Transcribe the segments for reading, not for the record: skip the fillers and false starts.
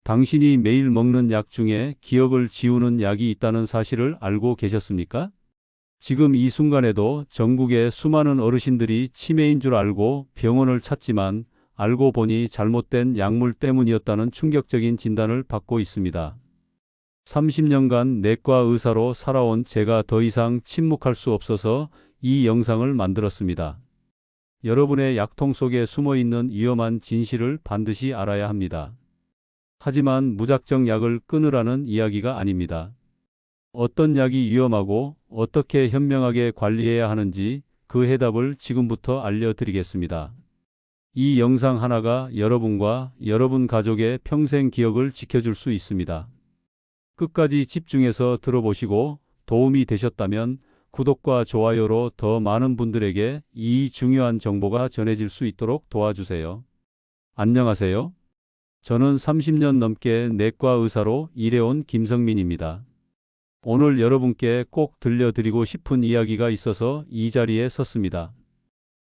당신이 매일 먹는 약 중에 기억을 지우는 약이 있다는 사실을 알고 계셨습니까? 지금 이 순간에도 전국의 수많은 어르신들이 치매인 줄 알고 병원을 찾지만 알고 보니 잘못된 약물 때문이었다는 충격적인 진단을 받고 있습니다. 30년간 내과 의사로 살아온 제가 더 이상 침묵할 수 없어서 이 영상을 만들었습니다. 여러분의 약통 속에 숨어 있는 위험한 진실을 반드시 알아야 합니다. 하지만 무작정 약을 끊으라는 이야기가 아닙니다. 어떤 약이 위험하고 어떻게 현명하게 관리해야 하는지 그 해답을 지금부터 알려드리겠습니다. 이 영상 하나가 여러분과 여러분 가족의 평생 기억을 지켜줄 수 있습니다. 끝까지 집중해서 들어보시고 도움이 되셨다면 구독과 좋아요로 더 많은 분들에게 이 중요한 정보가 전해질 수 있도록 도와주세요. 안녕하세요. 저는 30년 넘게 내과 의사로 일해온 김성민입니다. 오늘 여러분께 꼭 들려드리고 싶은 이야기가 있어서 이 자리에 섰습니다.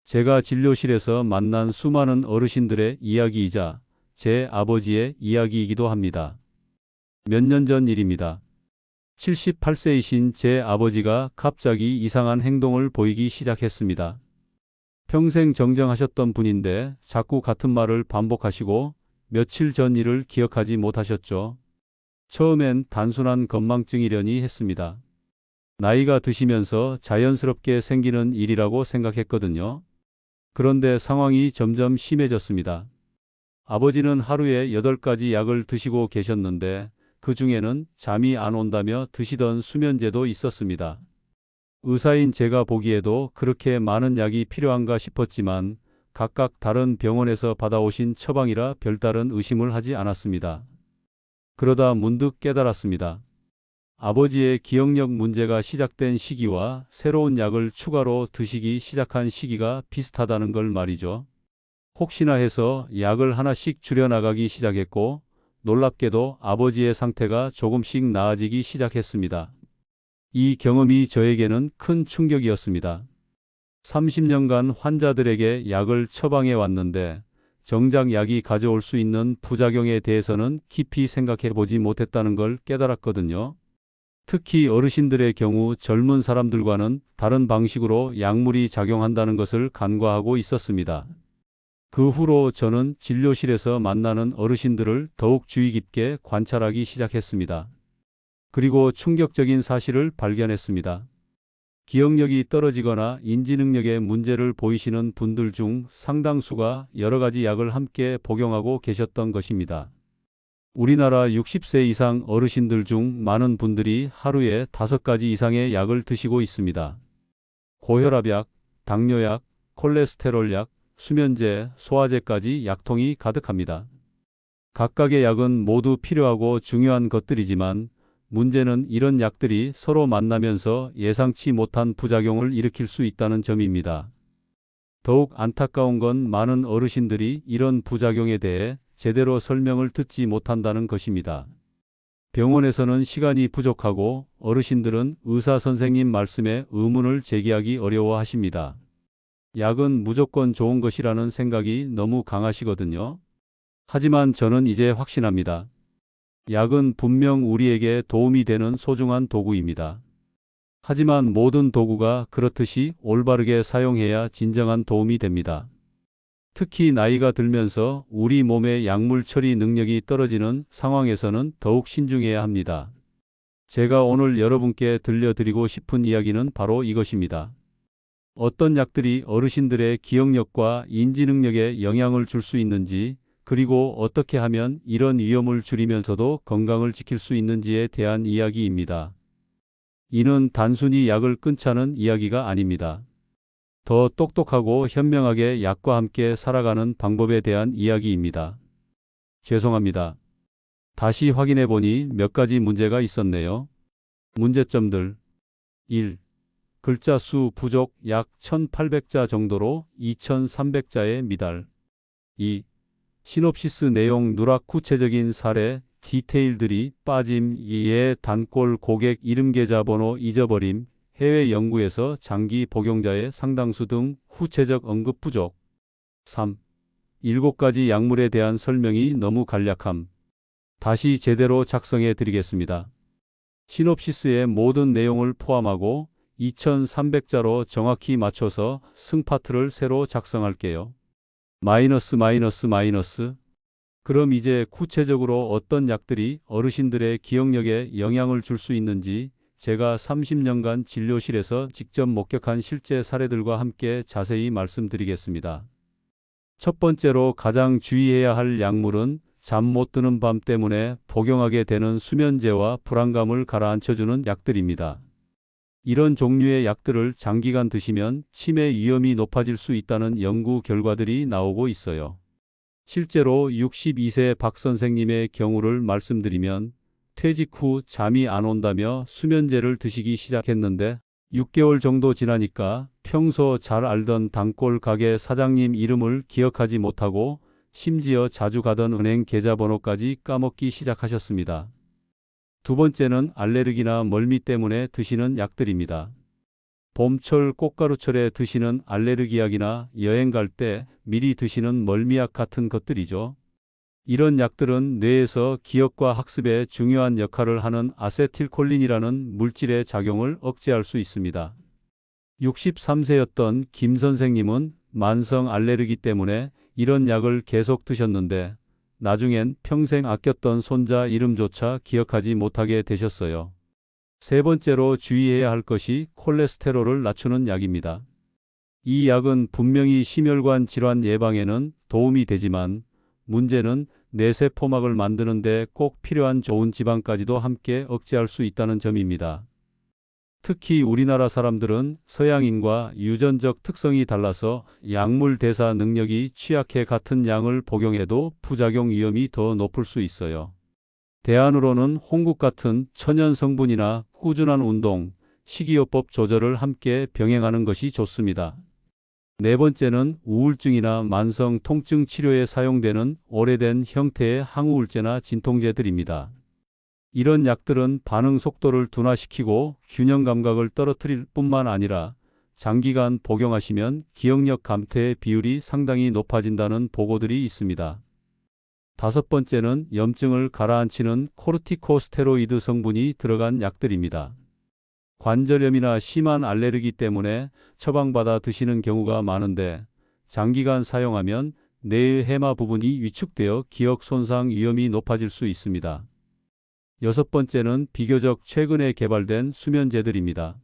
제가 진료실에서 만난 수많은 어르신들의 이야기이자 제 아버지의 이야기이기도 합니다. 몇 년 전 일입니다. 78세이신 제 아버지가 갑자기 이상한 행동을 보이기 시작했습니다. 평생 정정하셨던 분인데 자꾸 같은 말을 반복하시고 며칠 전 일을 기억하지 못하셨죠. 처음엔 단순한 건망증이려니 했습니다. 나이가 드시면서 자연스럽게 생기는 일이라고 생각했거든요. 그런데 상황이 점점 심해졌습니다. 아버지는 하루에 8가지 약을 드시고 계셨는데 그 중에는 잠이 안 온다며 드시던 수면제도 있었습니다. 의사인 제가 보기에도 그렇게 많은 약이 필요한가 싶었지만 각각 다른 병원에서 받아오신 처방이라 별다른 의심을 하지 않았습니다. 그러다 문득 깨달았습니다. 아버지의 기억력 문제가 시작된 시기와 새로운 약을 추가로 드시기 시작한 시기가 비슷하다는 걸 말이죠. 혹시나 해서 약을 하나씩 줄여나가기 시작했고 놀랍게도 아버지의 상태가 조금씩 나아지기 시작했습니다. 이 경험이 저에게는 큰 충격이었습니다. 30년간 환자들에게 약을 처방해 왔는데 정작 약이 가져올 수 있는 부작용에 대해서는 깊이 생각해 보지 못했다는 걸 깨달았거든요. 특히 어르신들의 경우 젊은 사람들과는 다른 방식으로 약물이 작용한다는 것을 간과하고 있었습니다. 그 후로 저는 진료실에서 만나는 어르신들을 더욱 주의 깊게 관찰하기 시작했습니다. 그리고 충격적인 사실을 발견했습니다. 기억력이 떨어지거나 인지 능력에 문제를 보이시는 분들 중 상당수가 여러 가지 약을 함께 복용하고 계셨던 것입니다. 우리나라 60세 이상 어르신들 중 많은 분들이 하루에 5가지 이상의 약을 드시고 있습니다. 고혈압약, 당뇨약, 콜레스테롤약, 수면제, 소화제까지 약통이 가득합니다. 각각의 약은 모두 필요하고 중요한 것들이지만 문제는 이런 약들이 서로 만나면서 예상치 못한 부작용을 일으킬 수 있다는 점입니다. 더욱 안타까운 건 많은 어르신들이 이런 부작용에 대해 제대로 설명을 듣지 못한다는 것입니다. 병원에서는 시간이 부족하고 어르신들은 의사 선생님 말씀에 의문을 제기하기 어려워하십니다. 약은 무조건 좋은 것이라는 생각이 너무 강하시거든요. 하지만 저는 이제 확신합니다. 약은 분명 우리에게 도움이 되는 소중한 도구입니다. 하지만 모든 도구가 그렇듯이 올바르게 사용해야 진정한 도움이 됩니다. 특히 나이가 들면서 우리 몸의 약물 처리 능력이 떨어지는 상황에서는 더욱 신중해야 합니다. 제가 오늘 여러분께 들려드리고 싶은 이야기는 바로 이것입니다. 어떤 약들이 어르신들의 기억력과 인지 능력에 영향을 줄 수 있는지, 그리고 어떻게 하면 이런 위험을 줄이면서도 건강을 지킬 수 있는지에 대한 이야기입니다. 이는 단순히 약을 끊자는 이야기가 아닙니다. 더 똑똑하고 현명하게 약과 함께 살아가는 방법에 대한 이야기입니다. 죄송합니다. 다시 확인해 보니 몇 가지 문제가 있었네요. 문제점들. 1. 글자 수 부족 약 1800자 정도로 2300자에 미달. 2. 시놉시스 내용 누락 구체적인 사례 디테일들이 빠짐 예 단골 고객 이름 계좌번호 잊어버림 해외 연구에서 장기 복용자의 상당수 등 구체적 언급 부족. 3. 7가지 약물에 대한 설명이 너무 간략함. 다시 제대로 작성해 드리겠습니다. 시놉시스의 모든 내용을 포함하고 2300자로 정확히 맞춰서 승파트를 새로 작성할게요. 마이너스 마이너스 마이너스. 그럼 이제 구체적으로 어떤 약들이 어르신들의 기억력에 영향을 줄 수 있는지 제가 30년간 진료실에서 직접 목격한 실제 사례들과 함께 자세히 말씀드리겠습니다. 첫 번째로 가장 주의해야 할 약물은 잠 못 드는 밤 때문에 복용하게 되는 수면제와 불안감을 가라앉혀주는 약들입니다. 이런 종류의 약들을 장기간 드시면 치매 위험이 높아질 수 있다는 연구 결과들이 나오고 있어요. 실제로 62세 박 선생님의 경우를 말씀드리면 퇴직 후 잠이 안 온다며 수면제를 드시기 시작했는데 6개월 정도 지나니까 평소 잘 알던 단골 가게 사장님 이름을 기억하지 못하고 심지어 자주 가던 은행 계좌번호까지 까먹기 시작하셨습니다. 두 번째는 알레르기나 멀미 때문에 드시는 약들입니다. 봄철 꽃가루철에 드시는 알레르기약이나 여행 갈 때 미리 드시는 멀미약 같은 것들이죠. 이런 약들은 뇌에서 기억과 학습에 중요한 역할을 하는 아세틸콜린이라는 물질의 작용을 억제할 수 있습니다. 63세였던 김 선생님은 만성 알레르기 때문에 이런 약을 계속 드셨는데 나중엔 평생 아꼈던 손자 이름조차 기억하지 못하게 되셨어요. 세 번째로 주의해야 할 것이 콜레스테롤을 낮추는 약입니다. 이 약은 분명히 심혈관 질환 예방에는 도움이 되지만 문제는 뇌세포막을 만드는 데 꼭 필요한 좋은 지방까지도 함께 억제할 수 있다는 점입니다. 특히 우리나라 사람들은 서양인과 유전적 특성이 달라서 약물 대사 능력이 취약해 같은 양을 복용해도 부작용 위험이 더 높을 수 있어요. 대안으로는 홍국 같은 천연 성분이나 꾸준한 운동, 식이요법 조절을 함께 병행하는 것이 좋습니다. 네 번째는 우울증이나 만성 통증 치료에 사용되는 오래된 형태의 항우울제나 진통제들입니다. 이런 약들은 반응 속도를 둔화시키고 균형 감각을 떨어뜨릴 뿐만 아니라 장기간 복용하시면 기억력 감퇴의 비율이 상당히 높아진다는 보고들이 있습니다. 다섯 번째는 염증을 가라앉히는 코르티코스테로이드 성분이 들어간 약들입니다. 관절염이나 심한 알레르기 때문에 처방받아 드시는 경우가 많은데 장기간 사용하면 뇌의 해마 부분이 위축되어 기억 손상 위험이 높아질 수 있습니다. 여섯 번째는 비교적 최근에 개발된 수면제들입니다.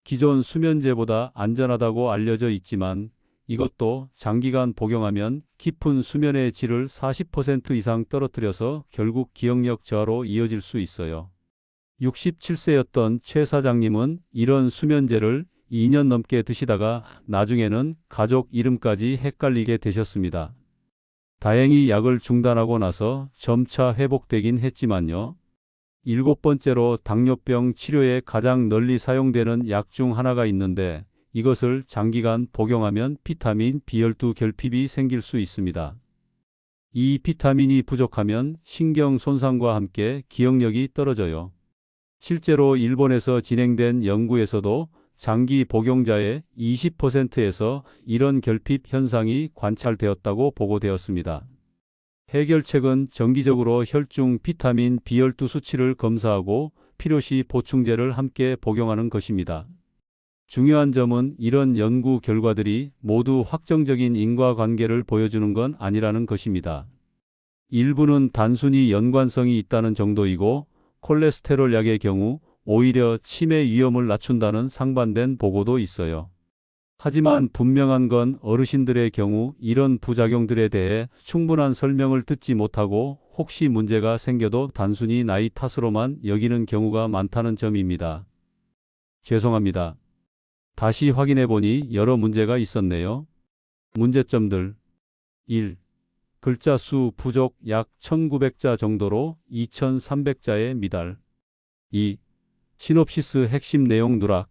기존 수면제보다 안전하다고 알려져 있지만 이것도 장기간 복용하면 깊은 수면의 질을 40% 이상 떨어뜨려서 결국 기억력 저하로 이어질 수 있어요. 67세였던 최 사장님은 이런 수면제를 2년 넘게 드시다가 나중에는 가족 이름까지 헷갈리게 되셨습니다. 다행히 약을 중단하고 나서 점차 회복되긴 했지만요. 일곱 번째로 당뇨병 치료에 가장 널리 사용되는 약 중 하나가 있는데 이것을 장기간 복용하면 비타민 B12 결핍이 생길 수 있습니다. 이 비타민이 부족하면 신경 손상과 함께 기억력이 떨어져요. 실제로 일본에서 진행된 연구에서도 장기 복용자의 20%에서 이런 결핍 현상이 관찰되었다고 보고되었습니다. 해결책은 정기적으로 혈중 비타민 B12 수치를 검사하고 필요시 보충제를 함께 복용하는 것입니다. 중요한 점은 이런 연구 결과들이 모두 확정적인 인과관계를 보여주는 건 아니라는 것입니다. 일부는 단순히 연관성이 있다는 정도이고 콜레스테롤 약의 경우 오히려 치매 위험을 낮춘다는 상반된 보고도 있어요. 하지만 분명한 건 어르신들의 경우 이런 부작용들에 대해 충분한 설명을 듣지 못하고 혹시 문제가 생겨도 단순히 나이 탓으로만 여기는 경우가 많다는 점입니다. 죄송합니다. 다시 확인해 보니 여러 문제가 있었네요. 문제점들 1. 글자 수 부족 약 1900자 정도로 2300자에 미달. 2. 시놉시스 핵심 내용 누락.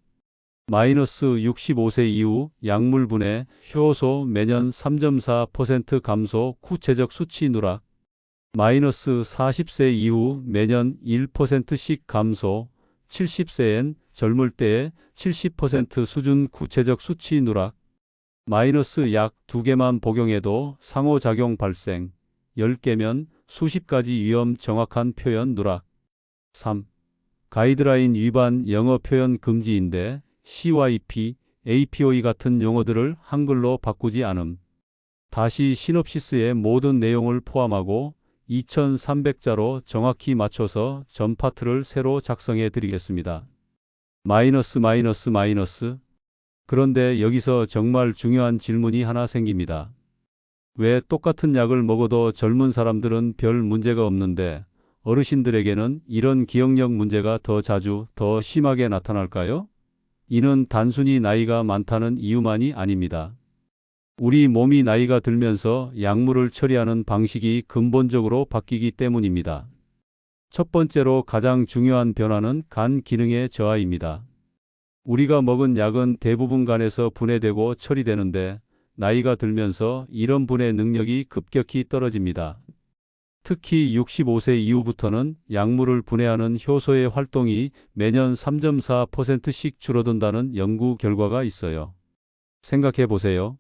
마이너스 65세 이후 약물 분해 효소 매년 3.4% 감소 구체적 수치 누락. 마이너스 40세 이후 매년 1%씩 감소 70세엔 젊을 때의 70% 수준 구체적 수치 누락. 마이너스 약 2개만 복용해도 상호작용 발생 10개면 수십 가지 위험 정확한 표현 누락. 3. 가이드라인 위반 영어 표현 금지인데 CYP, APOE 같은 용어들을 한글로 바꾸지 않음. 다시 시놉시스의 모든 내용을 포함하고 2300자로 정확히 맞춰서 전 파트를 새로 작성해 드리겠습니다. 마이너스 마이너스 마이너스. 그런데 여기서 정말 중요한 질문이 하나 생깁니다. 왜 똑같은 약을 먹어도 젊은 사람들은 별 문제가 없는데 어르신들에게는 이런 기억력 문제가 더 자주, 더 심하게 나타날까요? 이는 단순히 나이가 많다는 이유만이 아닙니다. 우리 몸이 나이가 들면서 약물을 처리하는 방식이 근본적으로 바뀌기 때문입니다. 첫 번째로 가장 중요한 변화는 간 기능의 저하입니다. 우리가 먹은 약은 대부분 간에서 분해되고 처리되는데 나이가 들면서 이런 분해 능력이 급격히 떨어집니다. 특히 65세 이후부터는 약물을 분해하는 효소의 활동이 매년 3.4%씩 줄어든다는 연구 결과가 있어요. 생각해 보세요.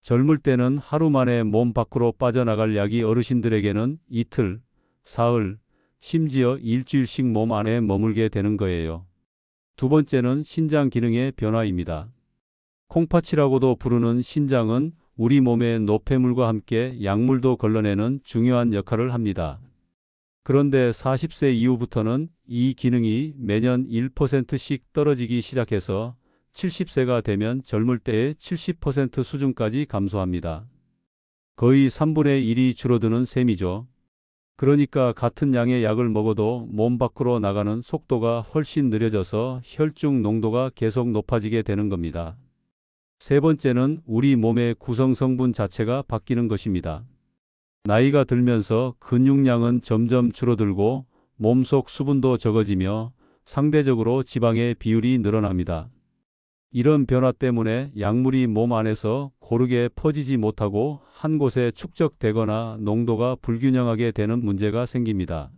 젊을 때는 하루 만에 몸 밖으로 빠져나갈 약이 어르신들에게는 이틀, 사흘, 심지어 일주일씩 몸 안에 머물게 되는 거예요. 두 번째는 신장 기능의 변화입니다. 콩팥이라고도 부르는 신장은 우리 몸의 노폐물과 함께 약물도 걸러내는 중요한 역할을 합니다. 그런데 40세 이후부터는 이 기능이 매년 1%씩 떨어지기 시작해서 70세가 되면 젊을 때의 70% 수준까지 감소합니다. 거의 3분의 1이 줄어드는 셈이죠. 그러니까 같은 양의 약을 먹어도 몸 밖으로 나가는 속도가 훨씬 느려져서 혈중 농도가 계속 높아지게 되는 겁니다. 세 번째는 우리 몸의 구성 성분 자체가 바뀌는 것입니다. 나이가 들면서 근육량은 점점 줄어들고 몸속 수분도 적어지며 상대적으로 지방의 비율이 늘어납니다. 이런 변화 때문에 약물이 몸 안에서 고르게 퍼지지 못하고 한 곳에 축적되거나 농도가 불균형하게 되는 문제가 생깁니다.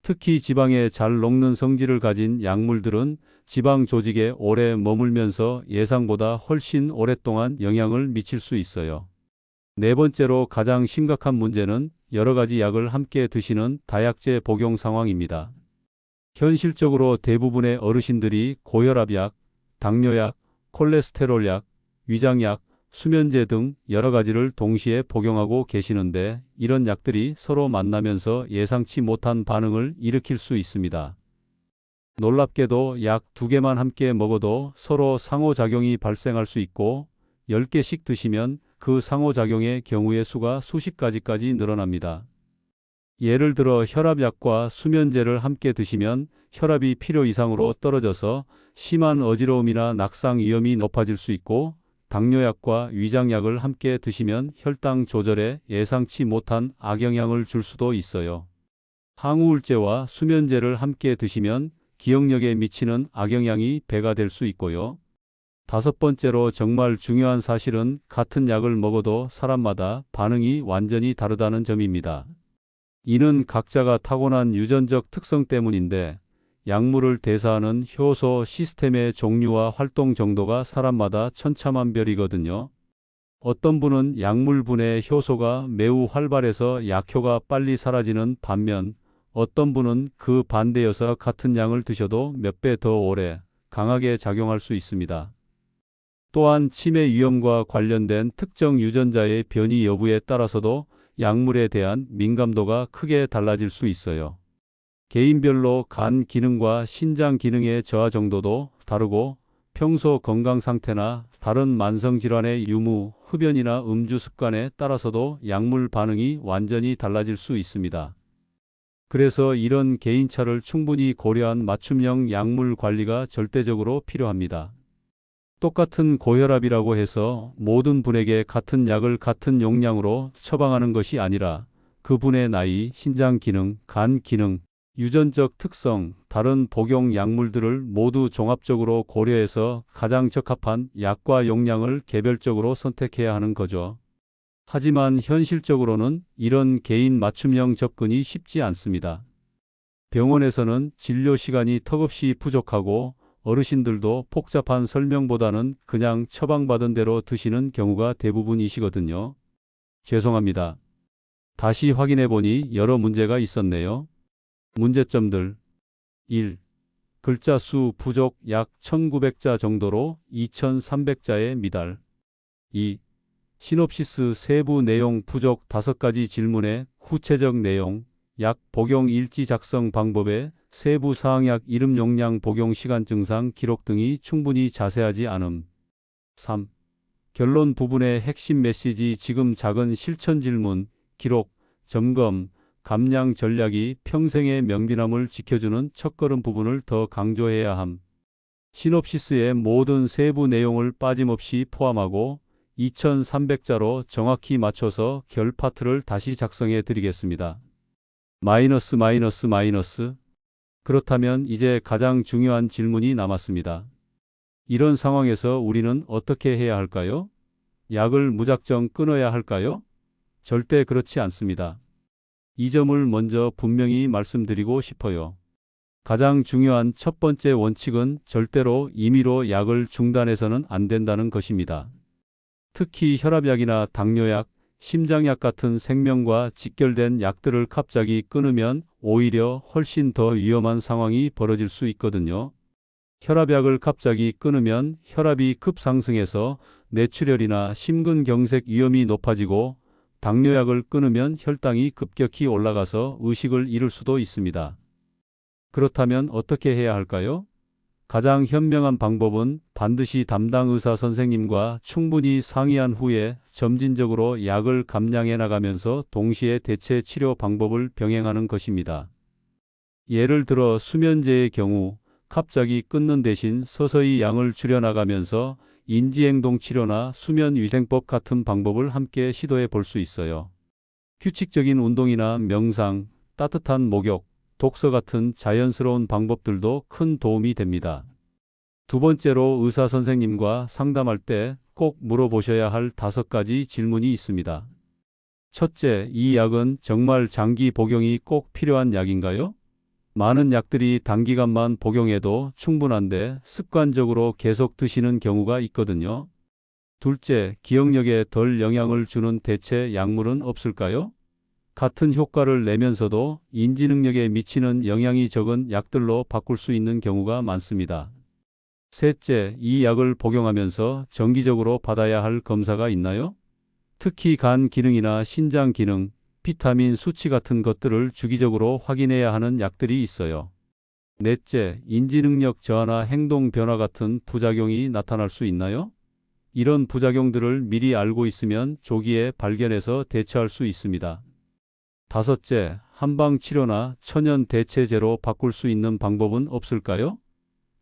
특히 지방에 잘 녹는 성질을 가진 약물들은 지방 조직에 오래 머물면서 예상보다 훨씬 오랫동안 영향을 미칠 수 있어요. 네 번째로 가장 심각한 문제는 여러 가지 약을 함께 드시는 다약제 복용 상황입니다. 현실적으로 대부분의 어르신들이 고혈압약, 당뇨약, 콜레스테롤약, 위장약, 수면제 등 여러 가지를 동시에 복용하고 계시는데 이런 약들이 서로 만나면서 예상치 못한 반응을 일으킬 수 있습니다. 놀랍게도 약 2개만 함께 먹어도 서로 상호작용이 발생할 수 있고 10개씩 드시면 그 상호작용의 경우의 수가 수십 가지까지 늘어납니다. 예를 들어 혈압약과 수면제를 함께 드시면 혈압이 필요 이상으로 떨어져서 심한 어지러움이나 낙상 위험이 높아질 수 있고 당뇨약과 위장약을 함께 드시면 혈당 조절에 예상치 못한 악영향을 줄 수도 있어요. 항우울제와 수면제를 함께 드시면 기억력에 미치는 악영향이 배가 될 수 있고요. 다섯 번째로 정말 중요한 사실은 같은 약을 먹어도 사람마다 반응이 완전히 다르다는 점입니다. 이는 각자가 타고난 유전적 특성 때문인데 약물을 대사하는 효소 시스템의 종류와 활동 정도가 사람마다 천차만별이거든요. 어떤 분은 약물 분해 효소가 매우 활발해서 약효가 빨리 사라지는 반면 어떤 분은 그 반대여서 같은 양을 드셔도 몇 배 더 오래 강하게 작용할 수 있습니다. 또한 치매 위험과 관련된 특정 유전자의 변이 여부에 따라서도 약물에 대한 민감도가 크게 달라질 수 있어요. 개인별로 간 기능과 신장 기능의 저하 정도도 다르고 평소 건강 상태나 다른 만성 질환의 유무, 흡연이나 음주 습관에 따라서도 약물 반응이 완전히 달라질 수 있습니다. 그래서 이런 개인차를 충분히 고려한 맞춤형 약물 관리가 절대적으로 필요합니다. 똑같은 고혈압이라고 해서 모든 분에게 같은 약을 같은 용량으로 처방하는 것이 아니라 그분의 나이, 신장 기능, 간 기능, 유전적 특성, 다른 복용 약물들을 모두 종합적으로 고려해서 가장 적합한 약과 용량을 개별적으로 선택해야 하는 거죠. 하지만 현실적으로는 이런 개인 맞춤형 접근이 쉽지 않습니다. 병원에서는 진료 시간이 턱없이 부족하고 어르신들도 복잡한 설명보다는 그냥 처방받은 대로 드시는 경우가 대부분이시거든요. 죄송합니다. 다시 확인해 보니 여러 문제가 있었네요. 문제점들. 1. 글자 수 부족 약 1900자 정도로 2300자에 미달. 2. 시놉시스 세부 내용 부족 5가지 질문의 구체적 내용, 약 복용 일지 작성 방법에 세부 사항 약 이름 용량 복용 시간 증상 기록 등이 충분히 자세하지 않음. 3. 결론 부분의 핵심 메시지 지금 작은 실천 질문, 기록, 점검, 감량 전략이 평생의 명빈함을 지켜주는 첫걸음 부분을 더 강조해야 함. 시놉시스의 모든 세부 내용을 빠짐없이 포함하고 2300자로 정확히 맞춰서 결 파트를 다시 작성해 드리겠습니다. 마이너스. 그렇다면 이제 가장 중요한 질문이 남았습니다. 이런 상황에서 우리는 어떻게 해야 할까요? 약을 무작정 끊어야 할까요? 절대 그렇지 않습니다. 이 점을 먼저 분명히 말씀드리고 싶어요. 가장 중요한 첫 번째 원칙은 절대로 임의로 약을 중단해서는 안 된다는 것입니다. 특히 혈압약이나 당뇨약, 심장약 같은 생명과 직결된 약들을 갑자기 끊으면 오히려 훨씬 더 위험한 상황이 벌어질 수 있거든요. 혈압약을 갑자기 끊으면 혈압이 급상승해서 뇌출혈이나 심근경색 위험이 높아지고, 당뇨약을 끊으면 혈당이 급격히 올라가서 의식을 잃을 수도 있습니다. 그렇다면 어떻게 해야 할까요? 가장 현명한 방법은 반드시 담당 의사 선생님과 충분히 상의한 후에 점진적으로 약을 감량해 나가면서 동시에 대체 치료 방법을 병행하는 것입니다. 예를 들어 수면제의 경우 갑자기 끊는 대신 서서히 양을 줄여나가면서 인지행동 치료나 수면위생법 같은 방법을 함께 시도해 볼 수 있어요. 규칙적인 운동이나 명상, 따뜻한 목욕, 독서 같은 자연스러운 방법들도 큰 도움이 됩니다. 두 번째로 의사 선생님과 상담할 때 꼭 물어보셔야 할 5가지 질문이 있습니다. 첫째, 이 약은 정말 장기 복용이 꼭 필요한 약인가요? 많은 약들이 단기간만 복용해도 충분한데 습관적으로 계속 드시는 경우가 있거든요. 둘째, 기억력에 덜 영향을 주는 대체 약물은 없을까요? 같은 효과를 내면서도 인지 능력에 미치는 영향이 적은 약들로 바꿀 수 있는 경우가 많습니다. 셋째, 이 약을 복용하면서 정기적으로 받아야 할 검사가 있나요? 특히 간 기능이나 신장 기능, 비타민 수치 같은 것들을 주기적으로 확인해야 하는 약들이 있어요. 넷째, 인지 능력 저하나 행동 변화 같은 부작용이 나타날 수 있나요? 이런 부작용들을 미리 알고 있으면 조기에 발견해서 대처할 수 있습니다. 다섯째, 한방 치료나 천연 대체제로 바꿀 수 있는 방법은 없을까요?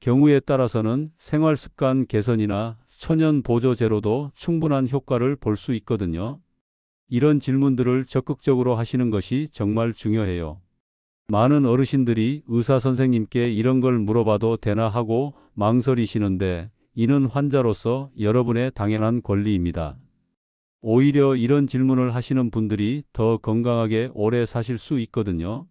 경우에 따라서는 생활 습관 개선이나 천연 보조제로도 충분한 효과를 볼 수 있거든요. 이런 질문들을 적극적으로 하시는 것이 정말 중요해요. 많은 어르신들이 의사 선생님께 이런 걸 물어봐도 되나 하고 망설이시는데, 이는 환자로서 여러분의 당연한 권리입니다. 오히려 이런 질문을 하시는 분들이 더 건강하게 오래 사실 수 있거든요.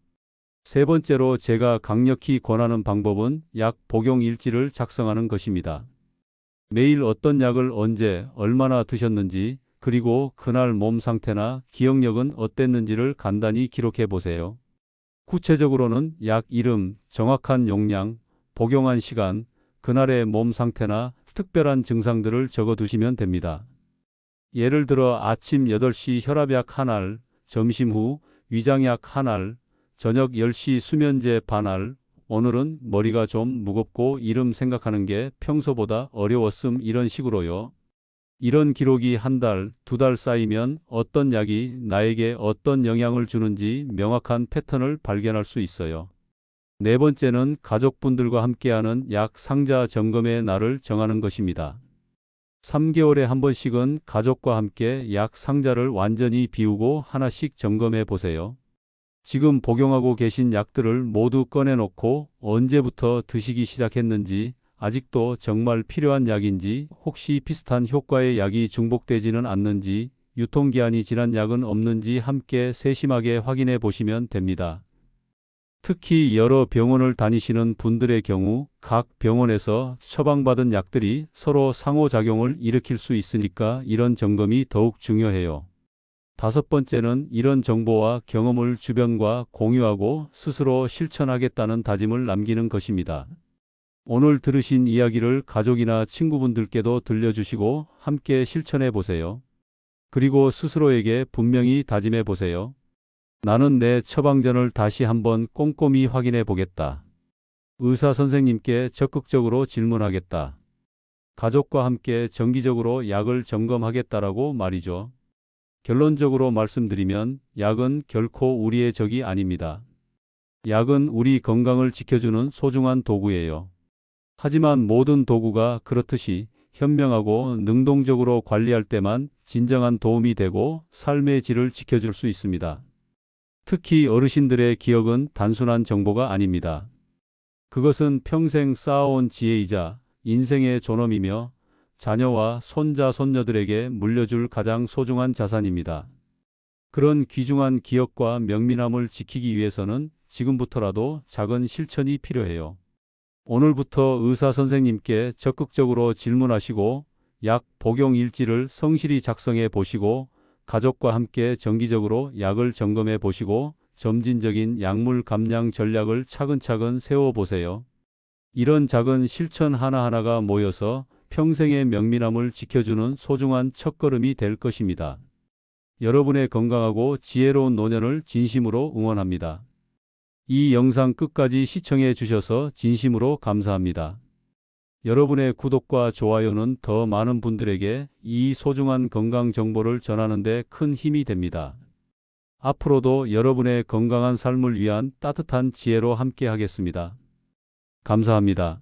세 번째로 제가 강력히 권하는 방법은 약 복용 일지를 작성하는 것입니다. 매일 어떤 약을 언제, 얼마나 드셨는지, 그리고 그날 몸 상태나 기억력은 어땠는지를 간단히 기록해 보세요. 구체적으로는 약 이름, 정확한 용량, 복용한 시간, 그날의 몸 상태나 특별한 증상들을 적어 두시면 됩니다. 예를 들어 아침 8시 혈압약 한 알, 점심 후 위장약 한 알, 저녁 10시 수면제 반 알, 오늘은 머리가 좀 무겁고 이름 생각하는 게 평소보다 어려웠음, 이런 식으로요. 이런 기록이 한 달, 2달 쌓이면 어떤 약이 나에게 어떤 영향을 주는지 명확한 패턴을 발견할 수 있어요. 네 번째는 가족분들과 함께하는 약 상자 점검의 날을 정하는 것입니다. 3개월에 한 번씩은 가족과 함께 약 상자를 완전히 비우고 하나씩 점검해 보세요. 지금 복용하고 계신 약들을 모두 꺼내놓고 언제부터 드시기 시작했는지, 아직도 정말 필요한 약인지, 혹시 비슷한 효과의 약이 중복되지는 않는지, 유통기한이 지난 약은 없는지 함께 세심하게 확인해 보시면 됩니다. 특히 여러 병원을 다니시는 분들의 경우 각 병원에서 처방받은 약들이 서로 상호작용을 일으킬 수 있으니까 이런 점검이 더욱 중요해요. 5번째는 이런 정보와 경험을 주변과 공유하고 스스로 실천하겠다는 다짐을 남기는 것입니다. 오늘 들으신 이야기를 가족이나 친구분들께도 들려주시고 함께 실천해 보세요. 그리고 스스로에게 분명히 다짐해 보세요. 나는 내 처방전을 다시 한번 꼼꼼히 확인해 보겠다. 의사 선생님께 적극적으로 질문하겠다. 가족과 함께 정기적으로 약을 점검하겠다라고 말이죠. 결론적으로 말씀드리면 약은 결코 우리의 적이 아닙니다. 약은 우리 건강을 지켜주는 소중한 도구예요. 하지만 모든 도구가 그렇듯이 현명하고 능동적으로 관리할 때만 진정한 도움이 되고 삶의 질을 지켜줄 수 있습니다. 특히 어르신들의 기억은 단순한 정보가 아닙니다. 그것은 평생 쌓아온 지혜이자 인생의 존엄이며 자녀와 손자, 손녀들에게 물려줄 가장 소중한 자산입니다. 그런 귀중한 기억과 명민함을 지키기 위해서는 지금부터라도 작은 실천이 필요해요. 오늘부터 의사 선생님께 적극적으로 질문하시고 약 복용 일지를 성실히 작성해 보시고 가족과 함께 정기적으로 약을 점검해 보시고 점진적인 약물 감량 전략을 차근차근 세워 보세요. 이런 작은 실천 하나하나가 모여서 평생의 명민함을 지켜주는 소중한 첫걸음이 될 것입니다. 여러분의 건강하고 지혜로운 노년을 진심으로 응원합니다. 이 영상 끝까지 시청해 주셔서 진심으로 감사합니다. 여러분의 구독과 좋아요는 더 많은 분들에게 이 소중한 건강 정보를 전하는 데 큰 힘이 됩니다. 앞으로도 여러분의 건강한 삶을 위한 따뜻한 지혜로 함께 하겠습니다. 감사합니다.